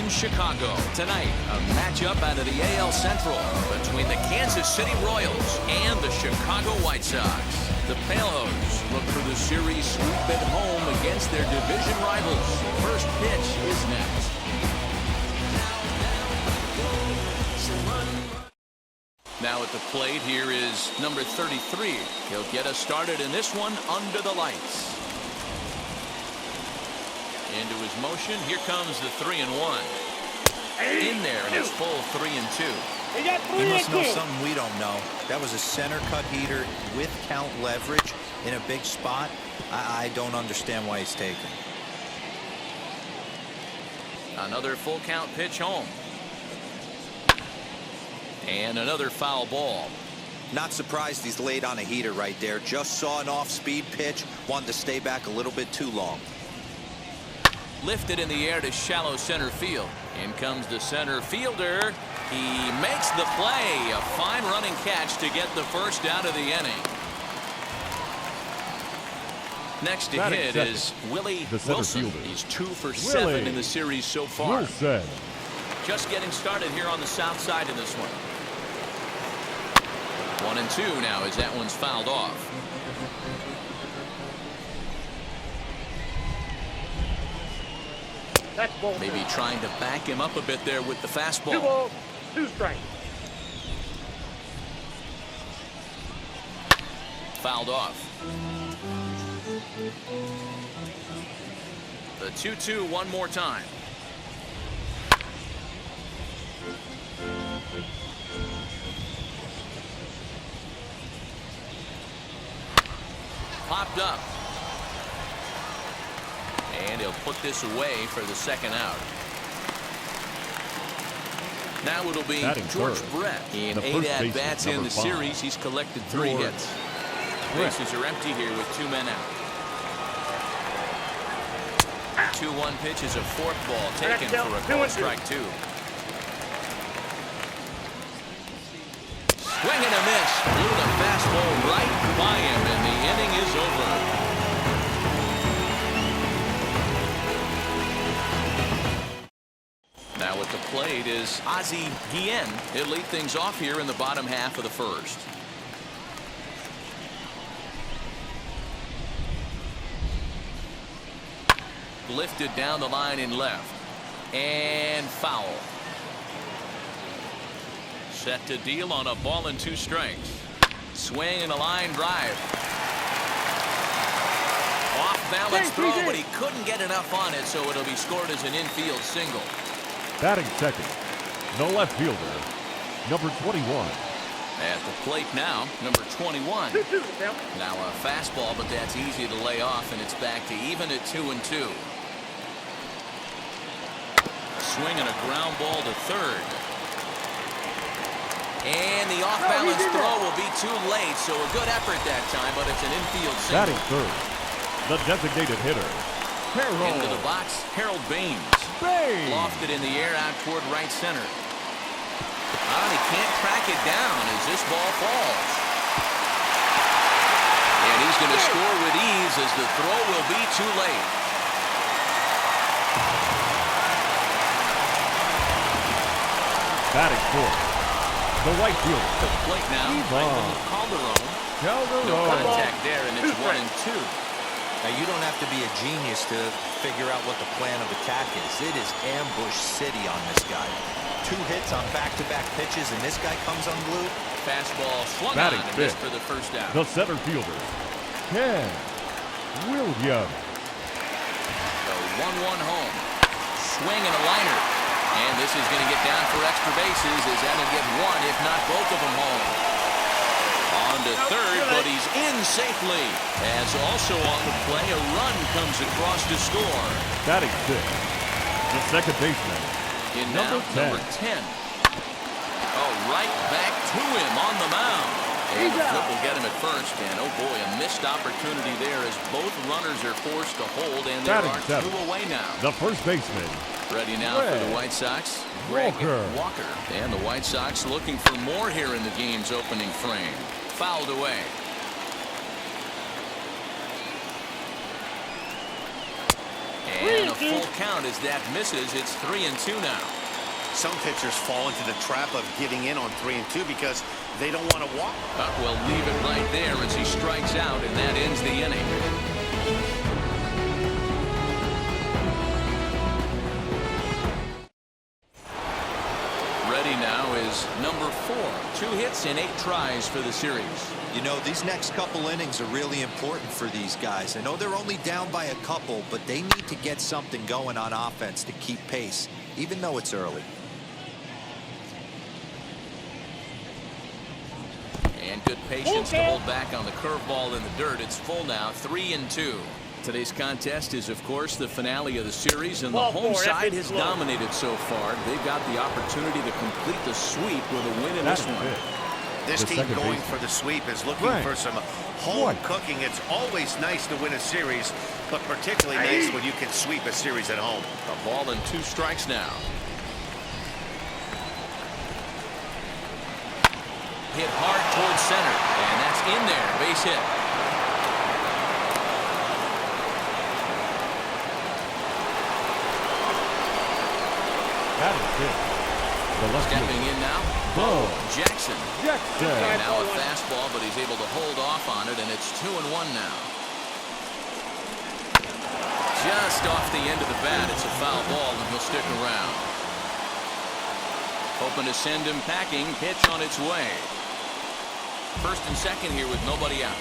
from Chicago. Tonight, a matchup out of the AL Central between the Kansas City Royals and the Chicago White Sox. The Palehose look for the series sweep at home against their division rivals. First pitch is next. Now at the plate, here is number 33. He'll get us started in this one under the lights. Into his motion. Here comes the 3-1. In there, and it's full 3-2. He must know something we don't know. That was a center cut heater with count leverage in a big spot. I don't understand why he's taken. Another full count pitch home. And another foul ball. Not surprised he's laid on a heater right there. Just saw an off-speed pitch. Wanted to stay back a little bit too long. Lifted in the air to shallow center field. In comes the center fielder. He makes the play. A fine running catch to get the first out of the inning. Next to hit is Willie Wilson. He's 2 for 7 in the series so far. Just getting started here on the south side of this one. 1-2 now as that one's fouled off. Maybe trying to back him up a bit there with the fastball. 2 balls, 2 strikes. Fouled off. The 2-2 one more time. Popped up. And he'll put this away for the second out. Now it'll be George Brett. In 8 at-bats in the series, he's collected 3 hits. Bases are empty here with 2 men out. 2-1 pitch is a forkball taken for a called strike 2. Swing and a miss. Blew the fastball right by him, and the inning is over. Now at the plate is Ozzie Guillen. He'll lead things off here in the bottom half of the first. Lifted down the line in left. And foul. Set to deal on a ball and 2 strikes. Swing and a line drive. Off balance throw, but he couldn't get enough on it, so it'll be scored as an infield single. Batting second, the left fielder, number 21. At the plate now, number 21. Now a fastball, but that's easy to lay off, and it's back to even at 2-2. Swing and a ground ball to third. And the off-balance throw will be too late, so a good effort that time, but it's an infield single. Batting third, the designated hitter, Harold. Into the box, Harold Baines. Lofted in the air out toward right center. He can't track it down as this ball falls. And he's going to score with ease as the throw will be too late. Batting fourth, the right fielder. The plate now, Calderon. No contact there, and it's 1-2. Now, you don't have to be a genius to figure out what the plan of attack is. It is ambush city on this guy. 2 hits on back-to-back pitches, and this guy comes unglued. Fastball swung on and missed for the first out. The center fielder, Ken Williams. The 1-1 home. Swing and a liner. And this is going to get down for extra bases as that'll get 1, if not both of them home. On to third, but he's in safely. As also on the play, a run comes across to score. Batting sixth, the second baseman, In now, number 10. Oh, right back to him on the mound. And the flip will get him at first. And, oh, boy, a missed opportunity there as both runners are forced to hold. And there are 2 away now. The first baseman. Ready now for the White Sox, Greg Walker. And the White Sox looking for more here in the game's opening frame. Fouled away. And a full count as that misses. It's 3-2 now. Some pitchers fall into the trap of giving in on 3-2 because they don't want to walk. We'll leave it right there as he strikes out, and that ends the inning. Ready now is number 4. 2 hits in 8 tries for the series. You know, these next couple innings are really important for these guys. I know they're only down by a couple, but they need to get something going on offense to keep pace, even though it's early. And good patience to hold back on the curveball in the dirt. It's full now, 3-2. Today's contest is, of course, the finale of the series, and the home side has dominated so far. They've got the opportunity to complete the sweep with a win in this one. This team going for the sweep is looking for some home cooking. It's always nice to win a series, but particularly nice when you can sweep a series at home. A ball and 2 strikes now. Hit hard towards center, and that's in there. Base hit. That is it. Stepping in now, Jackson. And now a fastball, but he's able to hold off on it, and it's 2-1 now. Just off the end of the bat, it's a foul ball, and he'll stick around. Hoping to send him packing. Pitch on its way. First and second here with nobody out.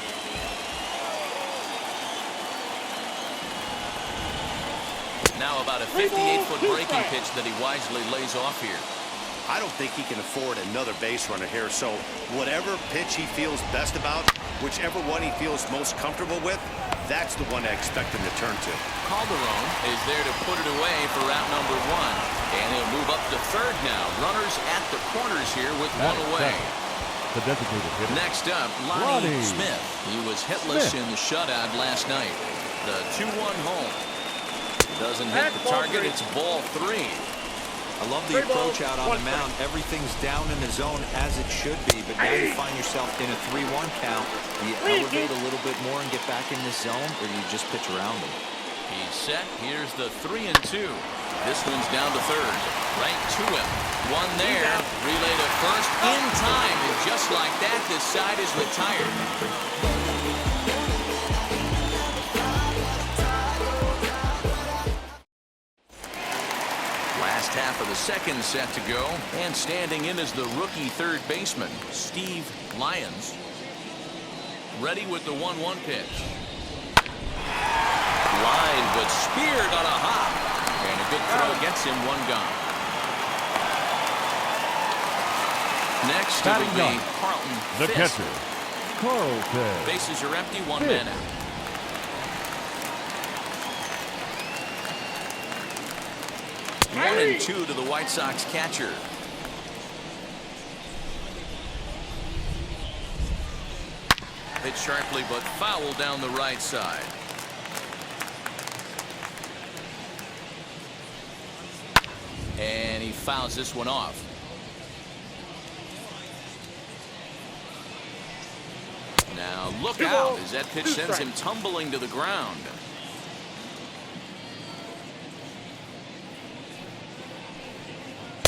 Now about a 58-foot breaking pitch that he wisely lays off here. I don't think he can afford another base runner here, so whatever pitch he feels best about, whichever one he feels most comfortable with, that's the one I expect him to turn to. Calderon is there to put it away for out number 1. And he'll move up to third now. Runners at the corners here with one away. The designated hitter. Next up, Lonnie Smith. He was hitless in the shutout last night. The 2-1 home. Doesn't hit the target. It's ball 3. I love the approach out on the mound. Everything's down in the zone as it should be, but now you find yourself in a 3-1 count. You elevate a little bit more and get back in the zone, or you just pitch around them. He's set. Here's the 3-2. This one's down to third. Right to him. One there. Relay to first in time. And just like that, this side is retired. Last half of the second set to go. And standing in is the rookie third baseman, Steve Lyons. Ready with the 1-1 pitch. Line, but speared on a hop. And a good throw gets him one gone. Next, it'll be Carlton The Fisk. catcher, Carlton. Bases are empty, 1 man out. One and 2 to the White Sox catcher. Hit sharply, but foul down the right side. And he fouls this one off. Now look out as that pitch sends him tumbling to the ground.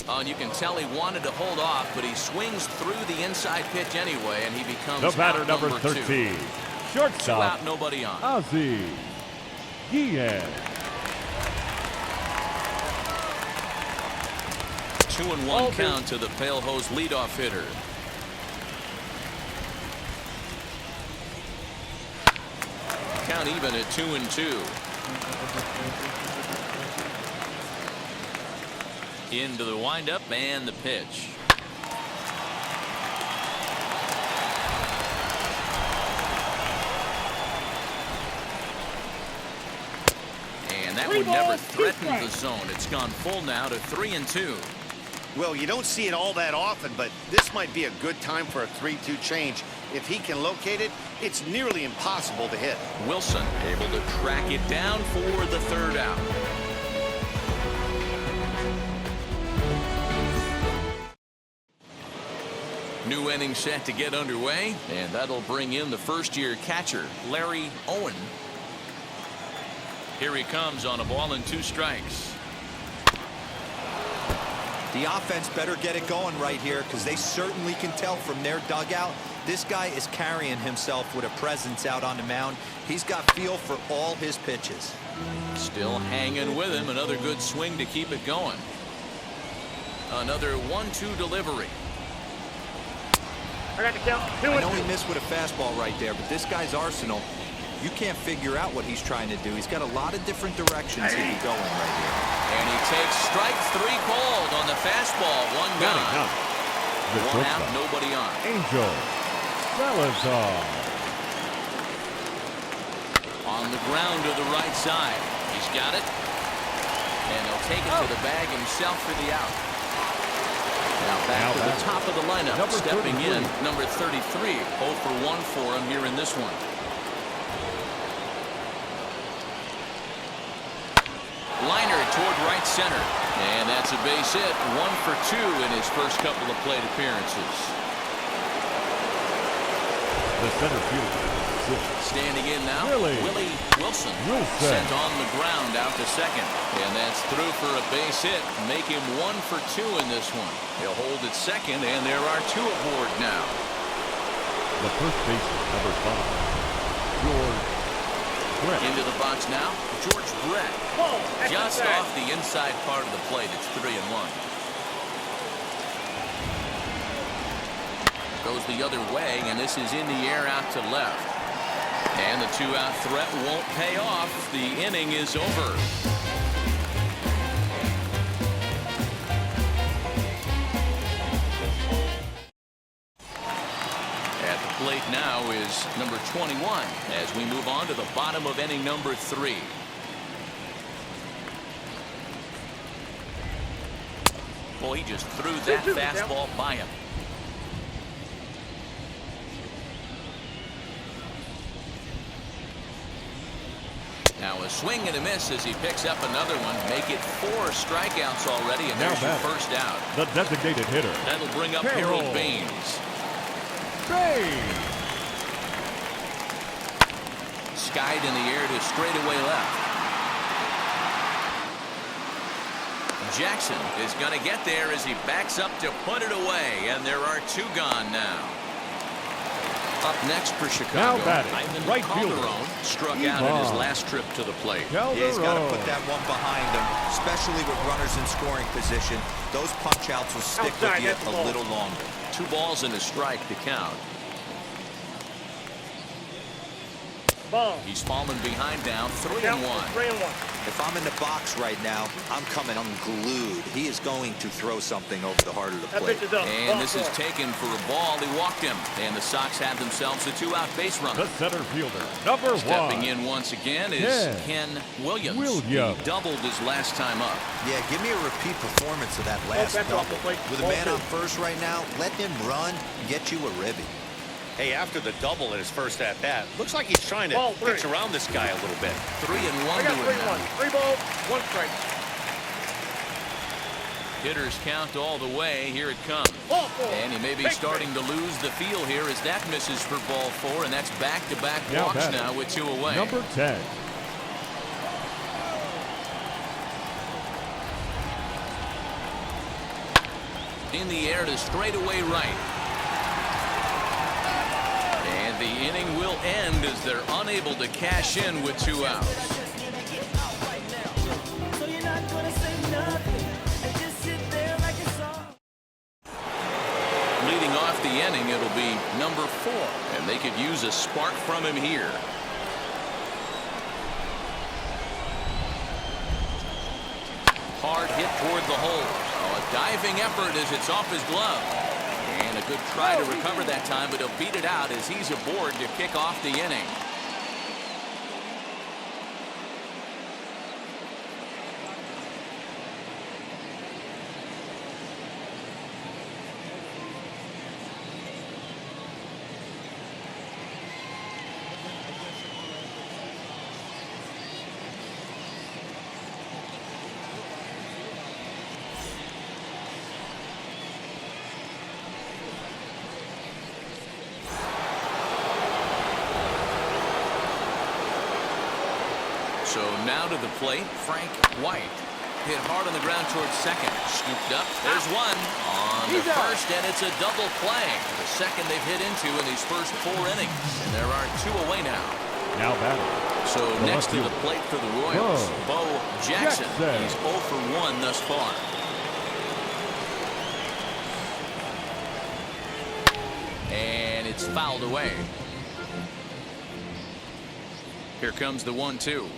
And you can tell he wanted to hold off, but he swings through the inside pitch anyway, and he becomes The batter, out number 13. 13. 2 Shortstop, out, nobody on. Ozzie Guillen. 2-1 count to the Pale Hose leadoff hitter. Count even at 2-2. Into the windup and the pitch. And that would never threaten the zone. It's gone full now to 3-2. Well, you don't see it all that often, but this might be a good time for a 3-2 change. If he can locate it, it's nearly impossible to hit. Wilson able to track it down for the third out. New inning set to get underway, and that'll bring in the first-year catcher, Larry Owen. Here he comes on a ball and 2 strikes. The offense better get it going right here, because they certainly can tell from their dugout this guy is carrying himself with a presence out on the mound. He's got feel for all his pitches. Still hanging with him. Another good swing to keep it going. Another 1-2 delivery. I got the count. I know he missed with a fastball right there, but this guy's arsenal, you can't figure out what he's trying to do. He's got a lot of different directions he can go in right here. And he takes strike 3 called on the fastball. 1 gone. One out, nobody on. Angel Salazar. On the ground to the right side. He's got it. And he'll take it to the bag himself for the out. Now back to the top of the lineup. Stepping in, number 33. 0 for 1 for him here in this one. Liner toward right center. And that's a base hit. 1 for 2 in his first couple of plate appearances. The center fielder. Standing in now, Willie Wilson. Sent on the ground out to second. And that's through for a base hit. Make him 1 for 2 in this one. He'll hold at second, and there are 2 aboard now. The first baseman, number 5, George Brett. Into the box now, George Brett. Just off the inside part of the plate. It's 3-1. Goes the other way, and this is in the air out to left. And the 2-out threat won't pay off. The inning is over. At the plate now is number 21 as we move on to the bottom of inning number 3. Boy, he just threw that fastball by him. Now a swing and a miss as he picks up another one. Make it 4 strikeouts already, and there's your first out. The designated hitter. That'll bring up Harold Baines. Skied in the air to straightaway left. Jackson is going to get there as he backs up to put it away, and there are 2 gone now. Up next for Chicago, now batting, right fielder. Struck out in his last trip to the plate. He's got to put that one behind him, especially with runners in scoring position. Those punch outs will stick with you a little longer. 2 balls and a strike to count. He's fallen behind now, 3-1. If I'm in the box right now, I'm coming unglued. He is going to throw something over the heart of the plate. And this is taken for a ball. He walked him. And the Sox have themselves a 2-out base runner. The center fielder, number 1. Stepping in once again is Ken Williams. He doubled his last time up. Yeah, give me a repeat performance of that last double. With a man on first right now, let him run and get you a ribby. Hey, after the double in his first at-bat, looks like he's trying to pitch around this guy a little bit. 3-1 to him now. 3 balls, 1 strike. Hitters count all the way. Here it comes. And he may be starting to lose the feel here as that misses for ball 4, and that's back-to-back walks now with 2 away. Number 10. In the air to straightaway right. The inning will end as they're unable to cash in with 2 outs. Leading off the inning, it'll be number 4, and they could use a spark from him here. Hard hit toward the hole. A diving effort as it's off his glove. And a good try to recover that time, but he'll beat it out as he's aboard to kick off the inning. now to the plate, Frank White. Hit hard on the ground towards second. Scooped up. There's one on the first, and it's a double play. The second they've hit into in these first 4 innings. And there are 2 away now. Now batting. So next to the plate for the Royals, Bo Jackson. He's 0 for 1 thus far. And it's fouled away. Here comes the 1-2.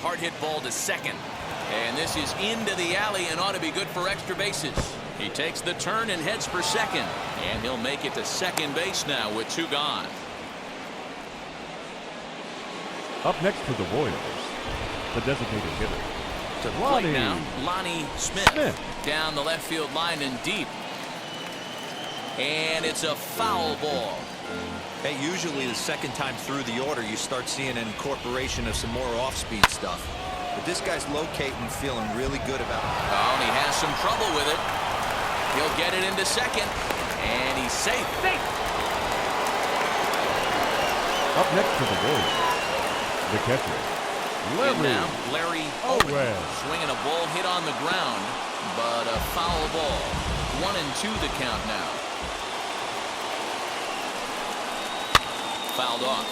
Hard hit ball to second. And this is into the alley and ought to be good for extra bases. He takes the turn and heads for second. And he'll make it to second base now with 2 gone. Up next for the Royals, the designated hitter. To the plate now, Lonnie Smith. Down the left field line and deep. And it's a foul ball. Hey, usually the second time through the order, you start seeing an incorporation of some more off-speed stuff. But this guy's locating, feeling really good about it. Oh, and he has some trouble with it. He'll get it into second, and he's safe. Up next for the Royals, the catcher, Larry Owen. Swinging a ball hit on the ground, but a foul ball. 1-2 the count now. Fouled off.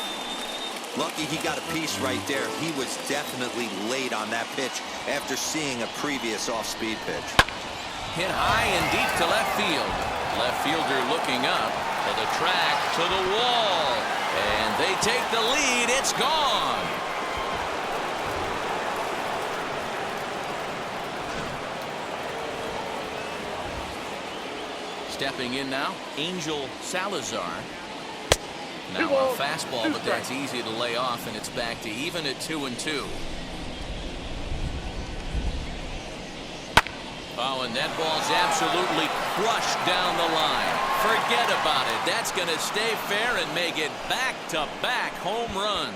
Lucky he got a piece right there. He was definitely late on that pitch after seeing a previous off-speed pitch. Hit high and deep to left field. Left fielder looking up to the track, to the wall. And they take the lead. It's gone. Stepping in now, Angel Salazar. Now a fastball, but that's easy to lay off, and it's back to even at 2-2. Oh, and that ball's absolutely crushed down the line. Forget about it. That's going to stay fair and make it back-to-back home runs.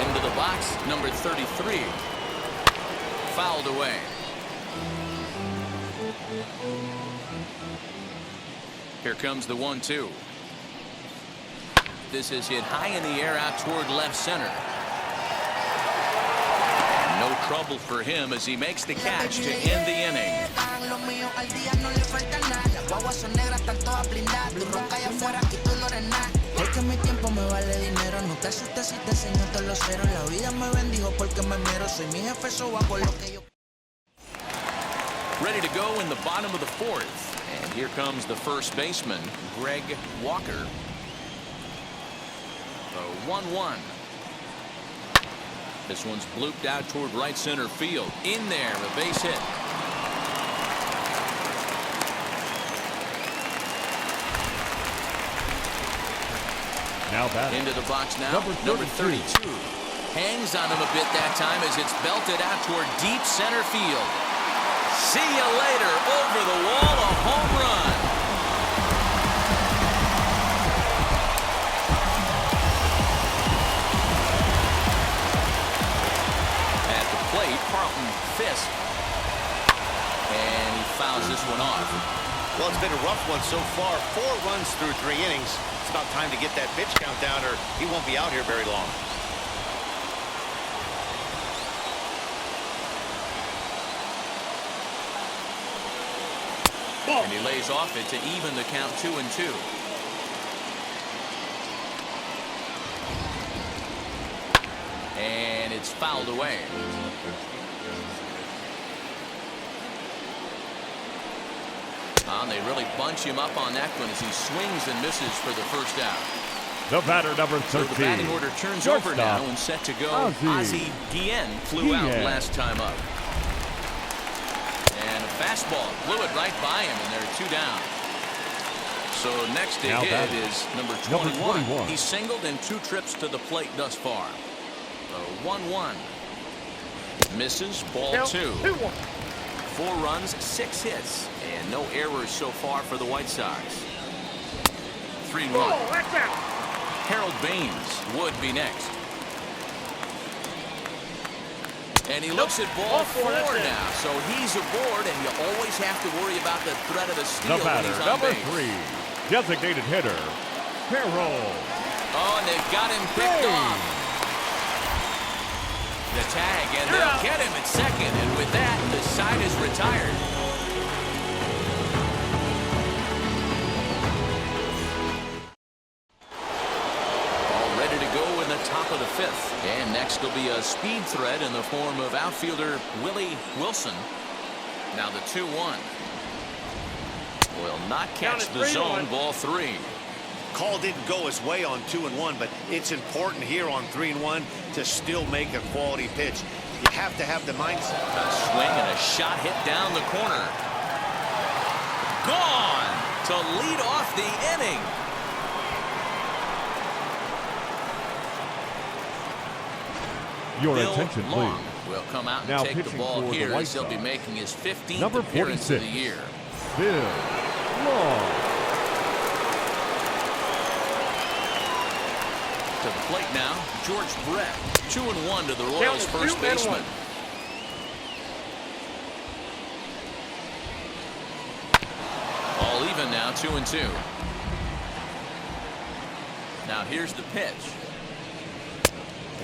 Into the box, number 33. Fouled away. Here comes the 1-2. This is hit high in the air out toward left center. And no trouble for him as he makes the catch to end the inning. Ready to go in the bottom of the 4th. And here comes the first baseman, Greg Walker. The 1-1. This one's blooped out toward right center field. In there, a base hit. Now batting. Into the box now, number 32. Hangs on him a bit that time as it's belted out toward deep center field. See you later. Over the wall, a home run. At the plate, Carlton Fisk. And he fouls this one off. Well, it's been a rough one so far. 4 runs through 3 innings. It's about time to get that pitch count down, or he won't be out here very long. And he lays off it to even the count 2-2. And it's fouled away. And they really bunch him up on that one as he swings and misses for the first out. The batter, number 13. So the batting order turns over now and set to go. Ozzie Guillen flew out last time up. And a fastball blew it right by him, and there are 2 down. So next to hit is number 21. He's singled in 2 trips to the plate thus far. The 1-1. Misses, ball 2. 4 runs, 6 hits, and no errors so far for the White Sox. 3-1. Harold Baines would be next. And he looks at ball 4 now. So he's aboard, and you always have to worry about the threat of a steal The when batter, he's on number base. 3, designated hitter, Carroll. Oh, and they've got him picked off. The tag, and they'll get him at second. And with that, the side is retired. Top of the 5th, and next will be a speed threat in the form of outfielder Willie Wilson. Now the 2-1 will not catch the zone. Ball 3. Call didn't go his way on 2-1, but it's important here on 3-1 to still make a quality pitch. You have to have the mindset. A swing and a shot hit down the corner. Gone to lead off the inning. Your Bill attention, Long please. will come out and Now take the pitching ball for the here White as he'll be Sox. making his 15th Number appearance 46, of the year. Bill Long. To the plate now, George Brett. 2-1 to the Royals' first baseman. All even now, 2-2. Now here's the pitch.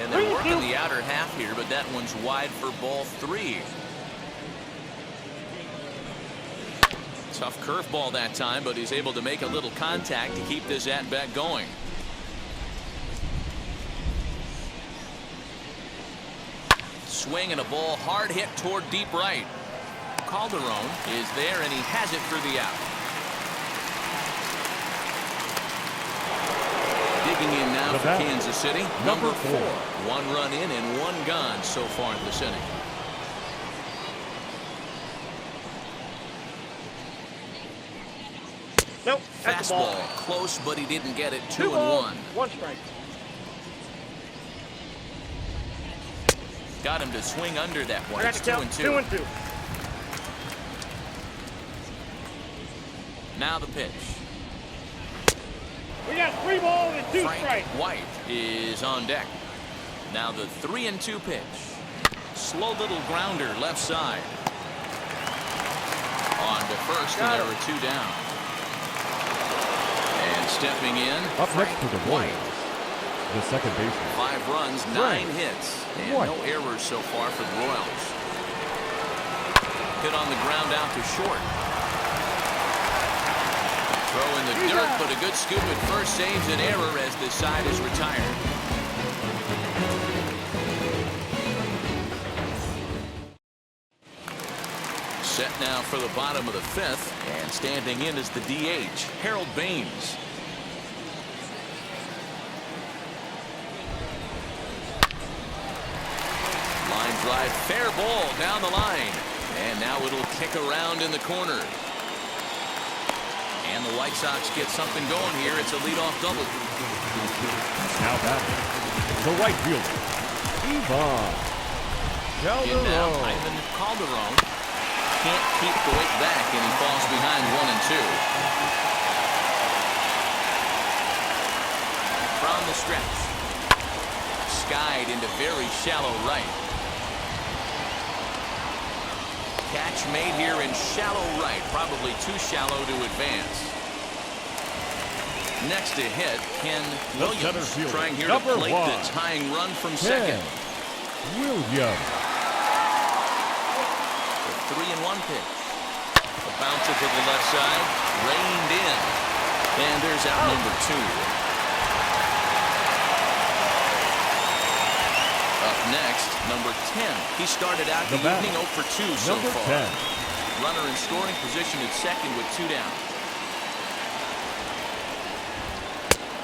And they're working the outer half here, but that one's wide for ball 3. Tough curveball that time, but he's able to make a little contact to keep this at-bat going. Swing and a ball hard hit toward deep right. Calderon is there, and he has it for the out. Digging in now for Kansas City, number 4. 1 run in and 1 gone so far in this inning. Nope. Fastball close, but he didn't get it. 2-1. 1 strike. Got him to swing under that one. It's 2-2. 2-2. Now the pitch. We got 3 balls and 2 Frank strikes. White is on deck. Now the 3-2 pitch. Slow little grounder left side. On to first, and there are 2 down. And stepping in, Up next to the White. The second baseman. 5 runs, 9 Frank hits, and White. no errors so far for the Royals. Hit on the ground out to short. Throw in the dirt, but a good scoop at first saves an error as this side is retired. Set now for the bottom of the 5th, and standing in is the DH, Harold Baines. Line drive, fair ball down the line, and now it'll kick around in the corner. And the White Sox get something going here. It's a leadoff double. Now batting, the right fielder, Ivan In now, Calderon. Ivan Calderon can't keep the weight back, and he falls behind 1-2. From the stretch, skied into very shallow right. Catch made here in shallow right, probably too shallow to advance. Next to hit, Ken The Williams, center fielder, trying here to number plate 1, the tying run from Ken second. Williams. The 3-1 pitch. A bouncer to the left side, reined in, and there's out number 2. Up next, number 10. He started out the evening 0 for 2 so number far. 10. Runner in scoring position at second with 2 down.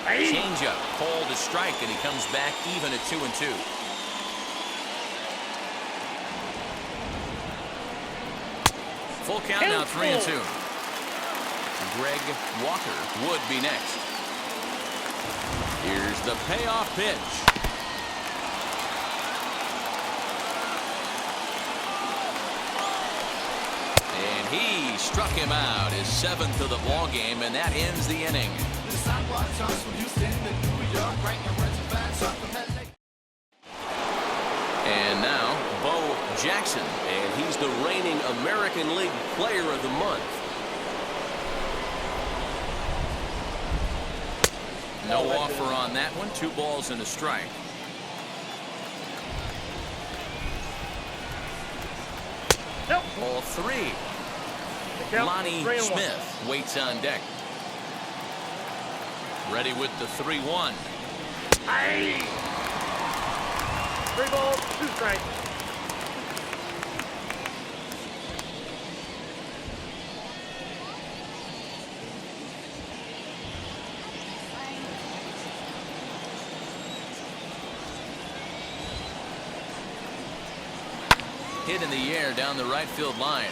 Changeup, called a strike, and he comes back even at 2-2. Full count now, 3-2. Greg Walker would be next. Here's the payoff pitch. And he struck him out, his 7th of the ball game, and that ends the inning. And now, Bo Player of the Month. No offer on that one. 2 balls and a strike. Nope. Ball 3. Lonnie Smith waits on deck. Ready with the 3-1. Aye. 3 balls, 2 strikes. Hit in the air down the right field line.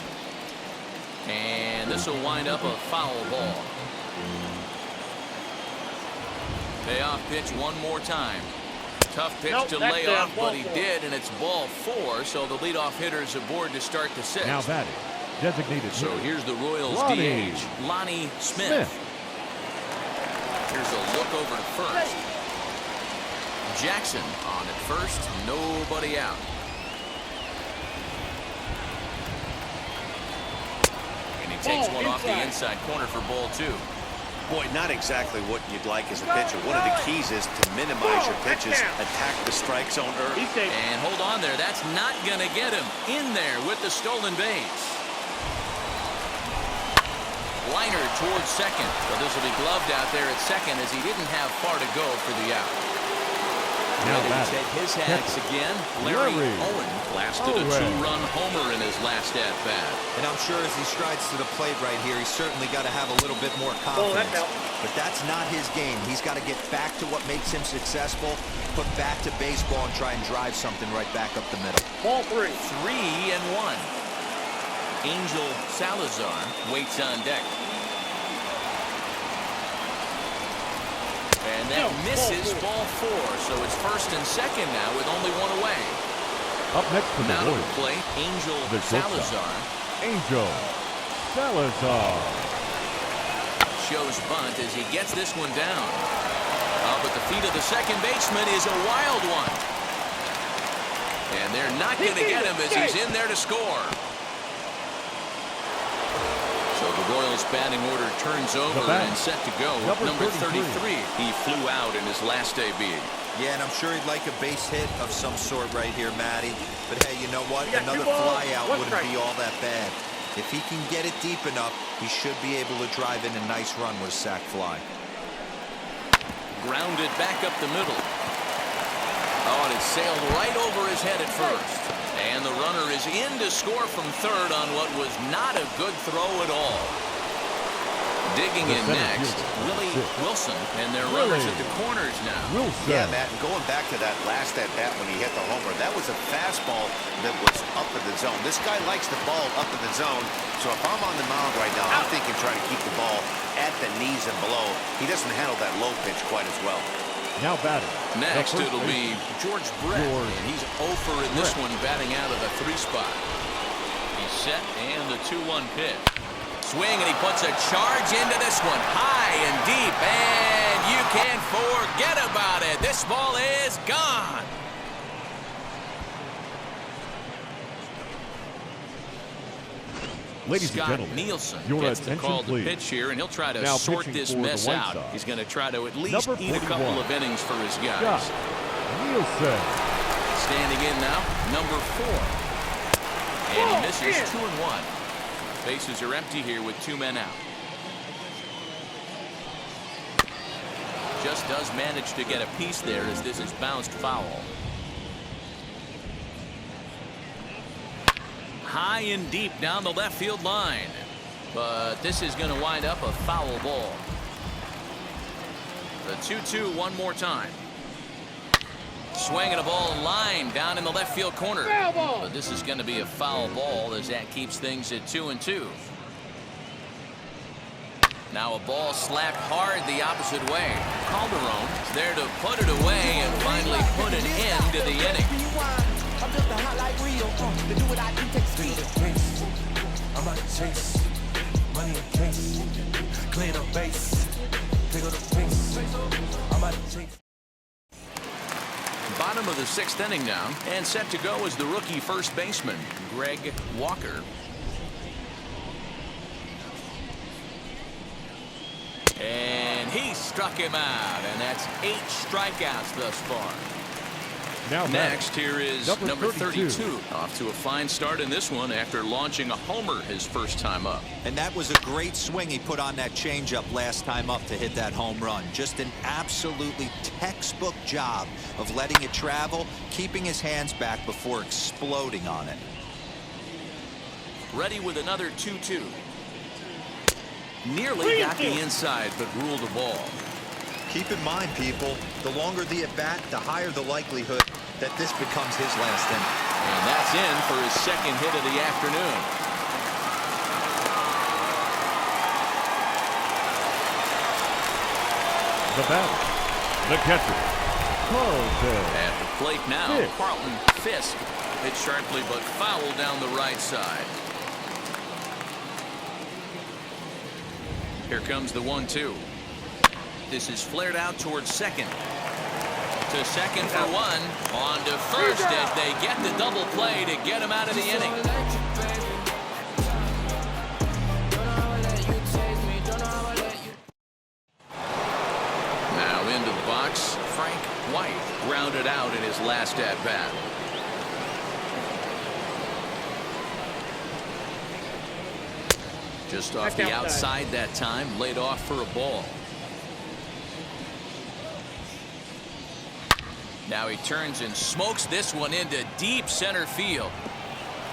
And this will wind up a foul ball. Payoff pitch one more time. Tough pitch to lay off, but he did, and it's ball 4, so the leadoff hitter's aboard to start the 6th. Now batting, designated So hitter, here's the Royals DH, Lonnie Smith. Here's a look over to first. Jackson on at first, nobody out. And he takes one off the inside corner for ball 2. Boy, not exactly what you'd like as a pitcher. One of the keys is to minimize your pitches, attack the strike zone early. And hold on there. That's not going to get him in there with the stolen base. Liner towards second. So this will be gloved out there at second as he didn't have far to go for the out. Now Ready to take his hacks again. Larry Owen blasted a 2-run homer in his last at-bat. And I'm sure as he strides to the plate right here, he's certainly got to have a little bit more confidence. But that's not his game. He's got to get back to what makes him successful, put bat to baseball, and try and drive something right back up the middle. Ball 3. 3-1. Angel Salazar waits on deck. And that misses ball 4, so it's first and second now with only 1 away. Up next to the Now to the Royals, plate, Angel the Salazar. Angel Salazar. Shows bunt as he gets this one down. Up at the feet of the second baseman is a wild one. And they're not going to get him as he's in there to score. So the Royals batting order turns over and set to go. Number 33. He flew out in his last AB. Yeah, and I'm sure he'd like a base hit of some sort right here, Matty. But hey, you know what? Another fly out wouldn't be all that bad. If he can get it deep enough, he should be able to drive in a nice run with a sac fly. Grounded back up the middle. Oh, and it sailed right over his head at first. And the runner is in to score from third on what was not a good throw at all. Digging in next, Willie Wilson, and their runners at the corners now. Yeah, Matt, and going back to that last at-bat when he hit the homer, that was a fastball that was up in the zone. This guy likes the ball up in the zone, so if I'm on the mound right now, I'm thinking trying to keep the ball at the knees and below. He doesn't handle that low pitch quite as well. Now batting. Next, it'll be George Brett, and he's 0 for in this one, batting out of the 3 spot. He's set, and the 2-1 pitch. Swing, and he puts a charge into this one, high and deep, and you can't forget about it. This ball is gone. Ladies and Scott gentlemen, Nielsen your gets to attention, call the please. pitch here, and he'll try to Now sort pitching this for the mess White out. Sox. He's going to try to at least Number eat a couple 41. of innings for his guys. Scott Nielsen. Standing in now, number 4. And he misses 2-1. Bases are empty here with 2 men out. Just does manage to get a piece there as this is bounced foul. High and deep down the left field line. But this is going to wind up a foul ball. The 2-2 one more time. Swinging a ball line down in the left field corner. But this is going to be a foul ball as that keeps things at 2-2. Now a ball slapped hard the opposite way. Calderon there to put it away and finally put an end to the inning. I'm about to chase money in case, clear the base, pick up the pace. I'm about to chase. Bottom of the 6th inning now, and set to go is the rookie first baseman, Greg Walker. And he struck him out, and that's 8 strikeouts thus far. Now Next, here is number 32. 32. Off to a fine start in this one after launching a homer his first time up. And that was a great swing he put on that changeup last time up to hit that home run. Just an absolutely textbook job of letting it travel, keeping his hands back before exploding on it. Ready with another 2-2. Nearly got the inside, but ruled a ball. Keep in mind, people, the longer the at-bat, the higher the likelihood that this becomes his last inning. And that's in for his second hit of the afternoon. The batter, the catcher, Carlton. At the plate now, Fisk. Carlton Fisk hit sharply but foul down the right side. Here comes the 1-2. This is flared out towards second. To second for one. On to first as they get the double play to get him out of the inning. Now into the box, Frank White grounded out in his last at-bat. Just off the outside that time, laid off for a ball. Now he turns and smokes this one into deep center field.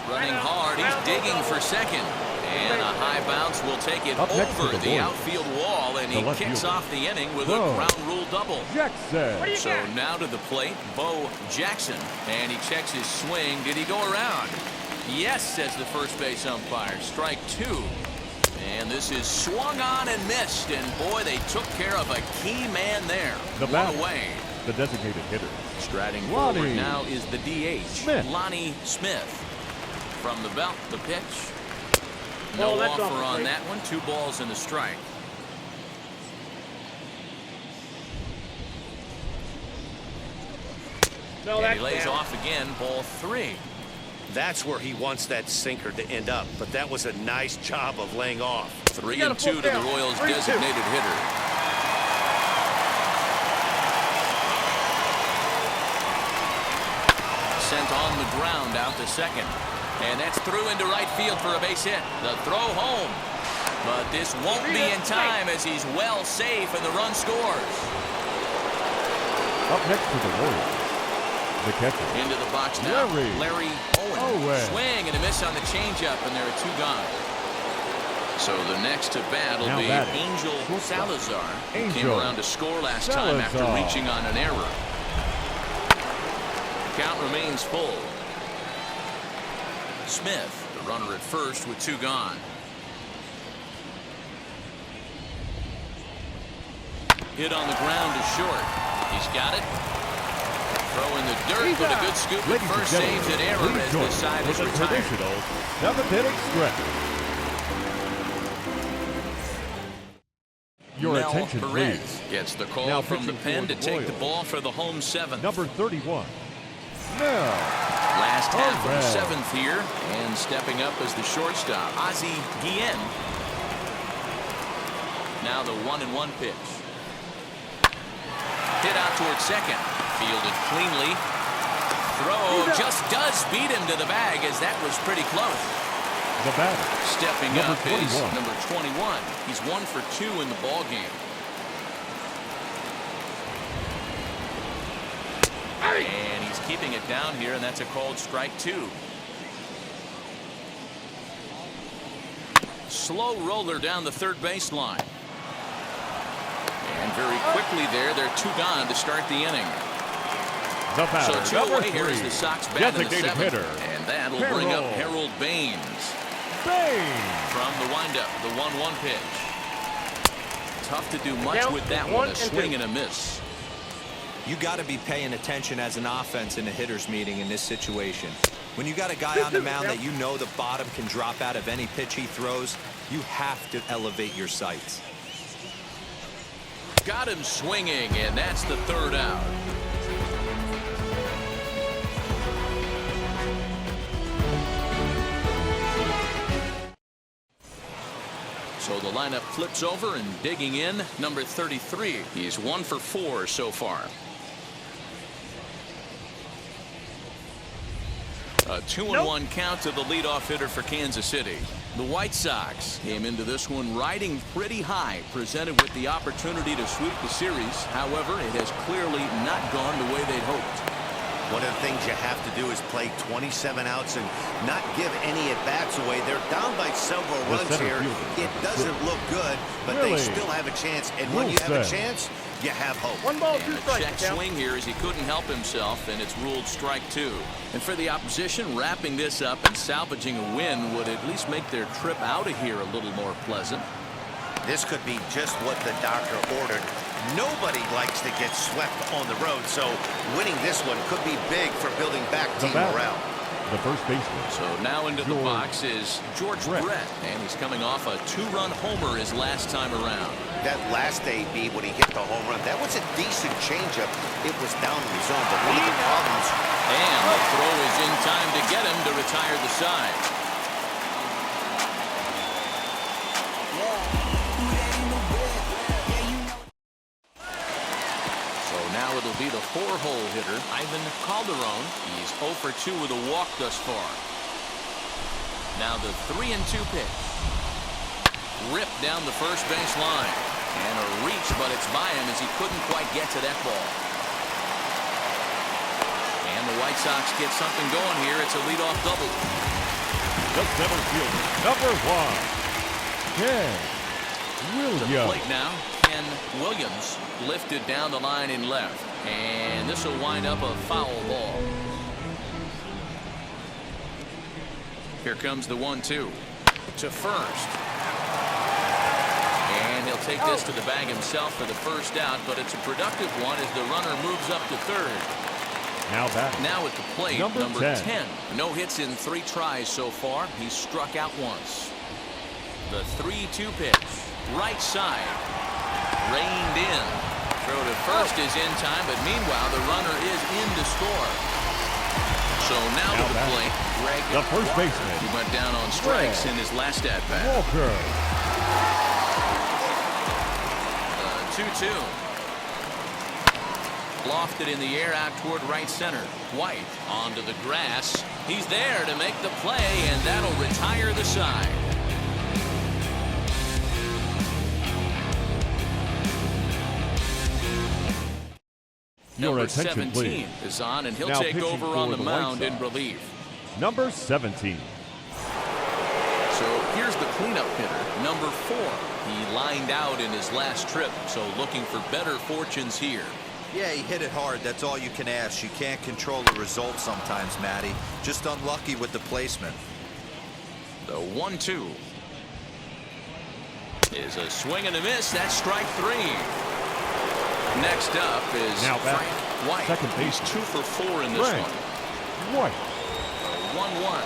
Running hard, he's digging for second. And a high bounce will take it over the outfield wall, and he kicks off the inning with a ground rule double. Jackson. So now to the plate, Bo Jackson. And he checks his swing. Did he go around? Yes, says the first base umpire. Strike 2. And this is swung on and missed. And boy, they took care of a key man there. One away. The designated hitter. Striding forward now is the DH, Lonnie Smith. From the belt, the pitch. No offer on that one. 2 balls and a strike. And he lays off again, ball 3. That's where he wants that sinker to end up, but that was a nice job of laying off. 3-2 to the Royals' designated hitter. Sent on the ground out to second. And that's through into right field for a base hit. The throw home. But this won't be in time as he's well safe and the run scores. Up next to the Royals, the catcher. Into the box now, Larry Owen. Swing and a miss on the changeup, and there are 2 gone. So the next to bat will be Angel Salazar. Who came around to score last time after reaching on an error. Count remains full. Smith, the runner at first with 2 gone. Hit on the ground to short. He's got it. Throw in the dirt, but a good scoop at first, saves an error as the side is retired. Traditional 7th-inning stretch. Your Mel attention, Perez please. gets the call Now from the pen to take the Royals. ball for the home 7th. Number 31. Now. Last half of the 7th here, and stepping up as the shortstop, Ozzie Guillen. Now the 1-1 pitch. Hit out towards second. Fielded cleanly. Throw just does beat him to the bag, as that was pretty close. The batter. Stepping number up 21. is number 21. He's 1 for 2 in the ball game. And he's keeping it down here, and that's a called strike 2. Slow roller down the third baseline. And very quickly there, they're 2 gone to start the inning. The batter, So 2 number away here 3. is the Sox bat in the 7th. Hitter. And that'll bring up Harold Baines. From the windup, the 1-1 pitch. Tough to do much with that one. A swing and a miss. You got to be paying attention as an offense in a hitter's meeting in this situation. When you got a guy on the mound that you know the bottom can drop out of any pitch he throws, you have to elevate your sights. Got him swinging, and that's the 3rd out. So the lineup flips over, and digging in, number 33. He's 1 for 4 so far. A 2-1 count to the leadoff hitter for Kansas City. The White Sox came into this one riding pretty high, presented with the opportunity to sweep the series. However, it has clearly not gone the way they'd hoped. One of the things you have to do is play 27 outs and not give any at-bats away. They're down by several runs here. It doesn't look good, but they still have a chance. And when you have a chance, you have hope. 1 ball, 2 And a strikes. check swing here as he couldn't help himself, and it's ruled strike 2. And for the opposition, wrapping this up and salvaging a win would at least make their trip out of here a little more pleasant. This could be just what the doctor ordered. Nobody likes to get swept on the road, so winning this one could be big for building back team morale. The first baseman. So now into the box is George Brett, and he's coming off a 2-run homer his last time around. That last AB when he hit the home run, that was a decent changeup. It was down in the zone, but one of the problems. And the throw is in time to get him to retire the side. Now it'll be the 4-hole hitter, Ivan Calderon. He's 0 for 2 with a walk thus far. Now the 3-2 pitch. Ripped down the first base line. And a reach, but it's by him as he couldn't quite get to that ball. And the White Sox get something going here. It's a leadoff double. The center fielder, number 1, Ken To the Williams. plate now, Ken Williams lifted down the line in left, and this will wind up a foul ball. Here comes the 1-2 to first, and he'll take this to the bag himself for the first out, but it's a productive one as the runner moves up to third. Now at the plate, number 10. No hits in 3 tries so far. He's struck out once. The 3-2 pitch, right side, reined in. Throw to first is in time, but meanwhile the runner is in to score. So now to the plate, Greg, the first baseman. He went down on strikes in his last at bat. Walker. 2-2. Lofted in the air out toward right center. White onto the grass. He's there to make the play, and that'll retire the side. Number 17 please. is on, and he'll Now take pitching over for on the the mound White in Sox. relief. Number 17. So here's the cleanup hitter, number 4. He lined out in his last trip, so looking for better fortunes here. Yeah, he hit it hard. That's all you can ask. You can't control the result sometimes, Matty. Just unlucky with the placement. The 1-2 is a swing and a miss. That's strike 3. Next up is Now back, Frank White. second He's baseman. 2 for 4 in this Frank one. White. 1-1.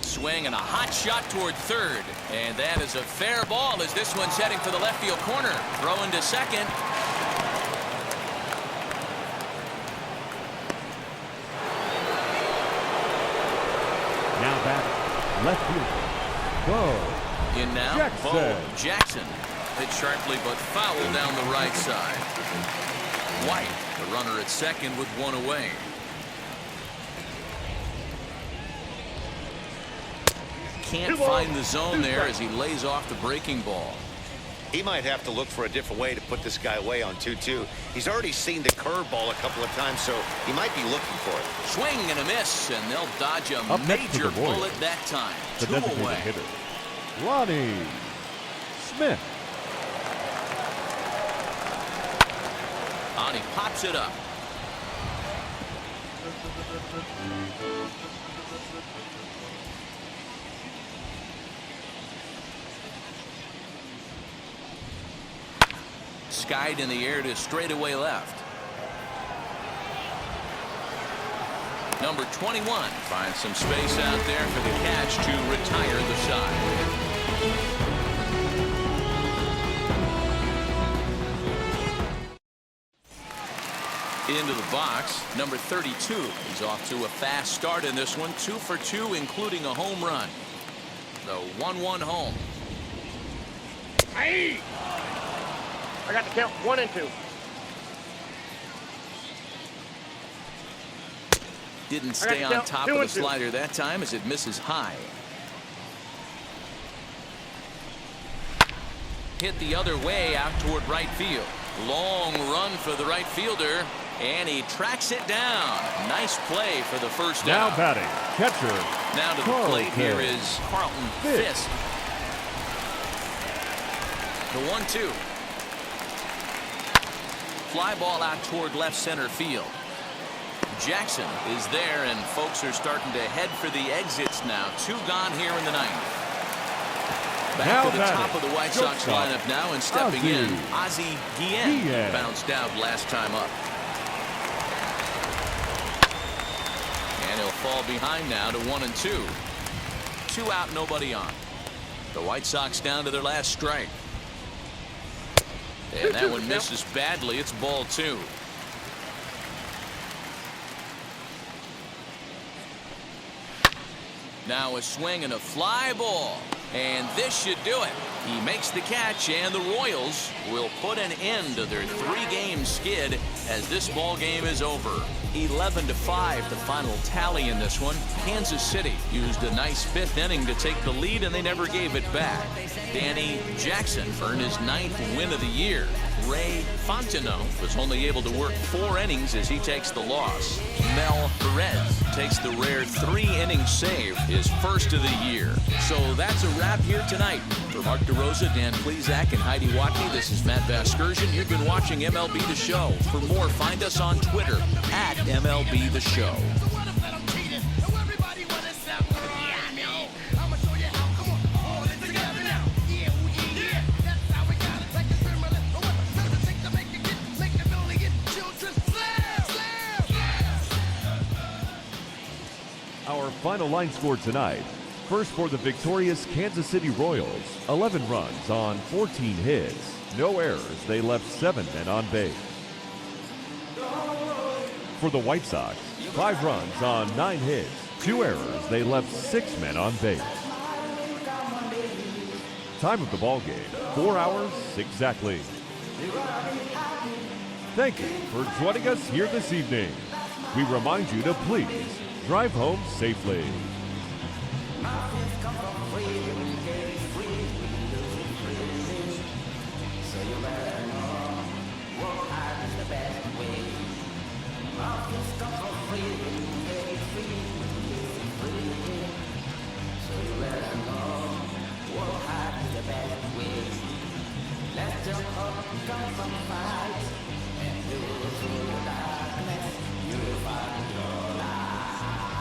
Swing and a hot shot toward third, and that is a fair ball as this one's heading for the left field corner. Throwing to second. Now back, left fielder, Bo In now, Jackson. Bo Jackson. Hit sharply but foul down the right side. White, the runner at second with 1 away. Can't find the zone there as he lays off the breaking ball. He might have to look for a different way to put this guy away on 2-2. He's already seen the curveball a couple of times, so he might be looking for it. Swing and a miss, and they'll dodge a Up next to major the Warriors, bullet that time. the 2 designated away. hitter, Ronnie Smith. On he pops it up. Skied in the air to straightaway left. Number 21 finds some space out there for the catch to retire the side. Into the box, number 32. He's off to a fast start in this one. 2 for 2, including a home run. The 1-1 home. Hey! I got the count 1 and 2. Didn't stay on top of the slider that time as it misses high. Hit the other way out toward right field. Long run for the right fielder, and he tracks it down. Nice play for the first down. Now batting, catcher. Now to the plate here is Carlton Fisk. The 1-2. Fly ball out toward left center field. Jackson is there, and folks are starting to head for the exits now. 2 gone here in the 9th. Back to the top of the White Sox lineup now, and stepping in, Ozzie Guillen bounced out last time up. And he'll fall behind now to 1 and 2. 2 out, nobody on. The White Sox down to their last strike. And that one misses badly. It's ball 2. Now a swing and a fly ball. And this should do it. He makes the catch, and the Royals will put an end to their 3-game skid as this ball game is over. 11-5 the final tally in this one. Kansas City used a nice 5th inning to take the lead, and they never gave it back. Danny Jackson earned his 9th win of the year. Ray Fontenot was only able to work 4 innings as he takes the loss. Mel Perez takes the rare 3-inning save, his first of the year. So that's a wrap here tonight. For Mark DeRosa, Dan Plesac, and Heidi Watney, this is Matt Vasgersian. You've been watching MLB The Show. For more, find us on Twitter at MLB The Show. Our final line score tonight. First for the victorious Kansas City Royals, 11 runs on 14 hits. No errors, they left 7 men on base. For the White Sox, 5 runs on 9 hits. 2 errors, they left 6 men on base. Time of the ball game, 4 hours exactly. Thank you for joining us here this evening. We remind you to please drive home safely. Let's jump up, come from fight, and do